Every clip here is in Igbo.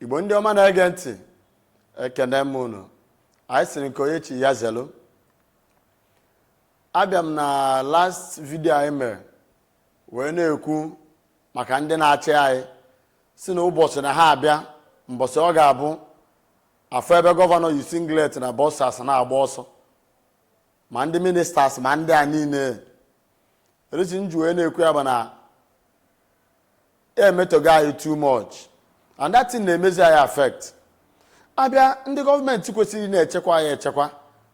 Igbo ndị ọma na-ege ntị ekene m unu. Anyị sịrị nke onye chi ya zelu. Abịa m na last video anyị mere wee na-ekwu maka ndị na-achị anyị si na ụbọchị na ha abịa mbọsị ọ ga-abụ afọ ebe gọvanọ yi singlet na bọsas na-agba ọsọ ma ndị ministers ma ndị a niile eresi nju wee na-ekwu ya bụ na emetogo anyị too much and that thing na-emezi anyị affect. Abịa ndị gọọmenti kwesịrị na-echekwa anyị echekwa,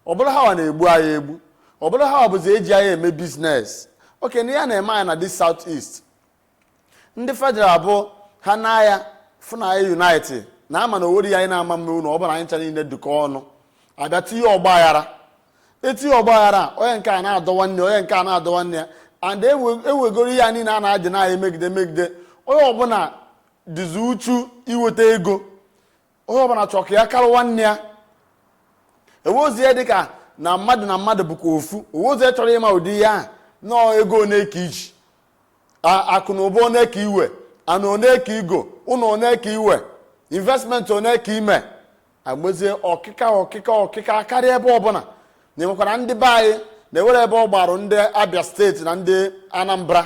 ọ bụrụ ha na-egbu anyị egbu, ọ bụrụ ha bụzi eji anyị eme biznes. Oke, na ya na-eme anyị na this south east ndị federal bụ ha n'aya fụna anyị unite na ama na oweri anyị na-ama mme unu ọ bụla anyị ncha niile dụkọ ọnụ abịa tinye ọgba aghara. Etinye ọgba aghara onye nke a na-adọwa nne onye nke a na-adọwa nne ya and ewegoro ihe niile a na-adị na-anyị megide onye ọbụla dịzi uchu iweta ego, onye ọbụla chọrọ ka ya karịwa nne ya. Ewozie dịka na mmadụ bụkwa ofu, owozie chọrọ ịma ụdị ihe a nọọ ego one ka iji akụ na ụba one ka iwe, anụ one ka igo, ụlọ one ka iwe, investment one ka ime, agbazie ọkịka karịa ebe ọbụla. Na enwekwara ndị be anyị na-ewere ebe ọ gbarụ ndị Abia steeti na ndị Anambra,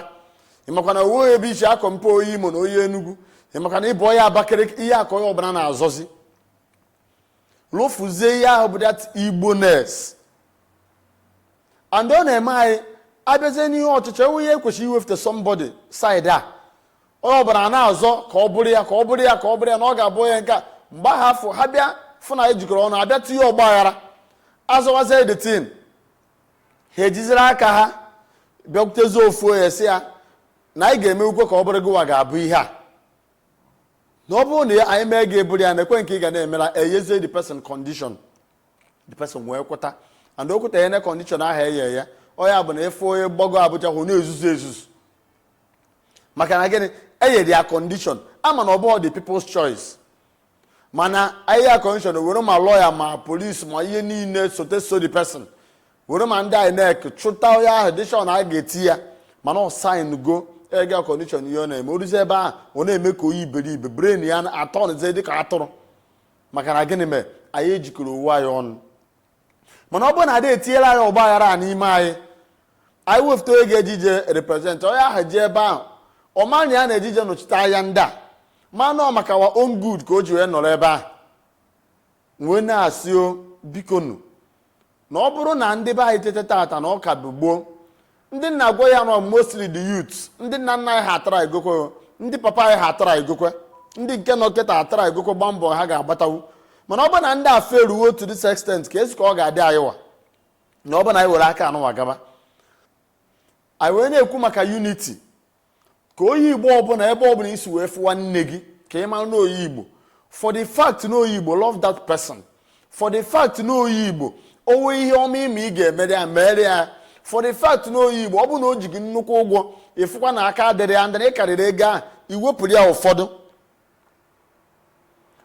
ịmakwa na owe ebe iche akọmpe oyi Imo na oyi Enugu, ịmakwa na ịbụ onye Abakaliki ihe aka onye ọbụla na-azọzi lụfuzie ihe ahụ bụ that Igbo-ness. And ọ na-eme anyị abịazie n'ihe ọchịchị ewu ihe ekwesịrị iwefute somebody side a onye ọbụla na-azọ ka ọ bụrụ ya na ọ ga-abụ onye nke mgbe ha afọ ha bịa fụ na ejikọrọ ọnụ abịa tinye ọgba aghara azọwazie detin ha ejiziri aka ha bịakwutezi ofu onye si ya na anyị ga-eme ukwe ka ọ bụrụ gịwa ga-abụ ihe a na ọ bụrụ na anyị mee ga-eburu ya na-ekwe nke ị ga na-emela enyezie the person condition, the person wee kweta and o kweta ya na condition ahụ eye ya onye bụ na efe onye gbago Abuja hụ na-ezuzu maka na gịnị eyere ya condition ama na ọ bụ the people's choice mana ahịa condition were ma lawyer ma police ma ihe niile so the person were ma ndị INEC chụta onye ahụ dịshọ na a ga-eti ya mana ọ sign go ega condition ihe ọ na-eme oruzi ebe ahụ ọ na-eme ka oyi iberibe brain ya atọ nze dịka atụrụ maka na gịnị mee anyị ejikọrọ uwe anyị ọnụ. Mana ọ bụrụ na adị etinyela anyị ọgba aghara n'ime anyị wefute onye ga-ejije represent onye ahụ ji ebe ahụ ọmanya ya na-ejije nọchite anya ndị a manụ ọ maka wa own good ka o ji wee nọrọ ebe ahụ wee na-asị o bikonu na ọ bụrụ na ndị be anyị tete tata na ọka bụ gboo ndị nna gwa ya nọ mostly the youth, ndị nna nna anyị ha atara egokwe, ndị papa anyị ha atara egokwe, ndị nke nọ kịta atara egokwe gba mbọ ha ga-agbatawu. Mana ọ bụ na ndị afa eruo to this extent ka esi ka ọ ga-adị anyị wa na ọ bụ na anyị were aka anụwa gaba anyị wee na-ekwu maka unity ka onye Igbo ọbụla ebe ọbụla isi wee fụwa nne gị ka ị mara na onye Igbo for the fact na onye Igbo love that person, for the fact na onye Igbo onwe ihe ọma ime ị ga-emere ya mere ya, for the fact na onye Igbo ọ bụ na o ji gị nnukwu ụgwọ ịfụkwa na aka adịrị ya ndị ịkarịrị ego ahụ iwepụrụ ya ụfọdụ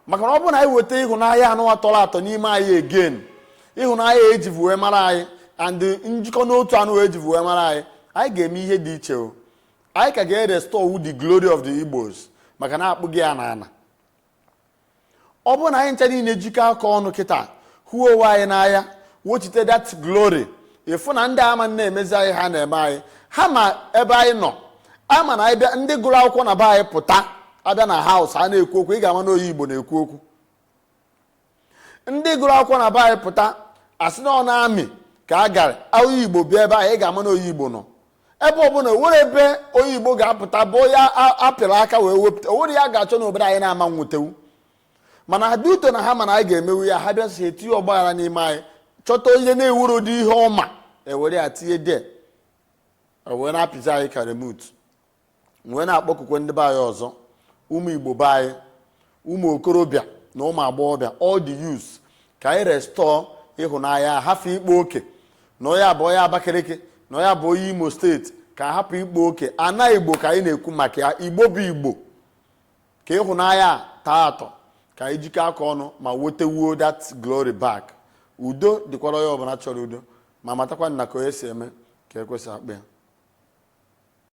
maka na ọ bụ na anyị weta ịhụnanya anụwa tọrọ atọ n'ime anyị again ịhụnanya ejivu wee mara anyị and njikọ n'otu anụ ejivu wee mara anyị ga-eme ihe dị iche o. Anyị ka ga-restore the glory of the Igbos maka na akpụghị ya n'ala. Ọ bụ na anyị ncha niile jikọ aka ọnụ kịta hụ onwe anyị n'anya wochite that glory ịfụ na ndị ama na-emezi anyị ha na-eme anyị ha ma ebe anyị nọ ama na anyị bịa ndị gụrụ akwụkwọ na be anyị pụta abịa na haus ha na-ekwu okwu ị ga-ama na onye Igbo na-ekwu okwu. Ndị gụrụ akwụkwọ na be anyị pụta asị na ọ na-amị ka a gara onye Igbo bịa ebe anyị ị ga-ama na onye Igbo nọ ebe ọbụla were ebe onye Igbo ga-apụta bụ ya apịrị aka wee wepụta owere ya ga-achọ na obodo anyị na-ama nwetewu mana ha dị ụtọ na ha mana anyị ga-emewu ya ha bịa si etinye ọgbaghara n'ime anyị chọta onye na-ewuru ụdị ihe ọma ewere ya tinye de wee na-apịzi anyị ka remote wee na-akpọkụkwe ndị be anyị ọzọ ụmụ Igbo be anyị ụmụ okorobịa na ụmụ agbọghọbịa all the youths ka anyị restore ịhụnanya hafụ ikpe oke na onye abụ onye Abakaliki na onye abụ onye Imo steeti ka hapụ ikpe oke ana Igbo ka anyị na-ekwu maka ya Igbo bụ Igbo ka ịhụnanya taa atọ ka anyị jikọ aka ọnụ ma wetewuo that glory back. Udo dịkwara onye ọbụla chọrọ udo ma matakwa na ka onye si eme ka ekwesị akpa ya.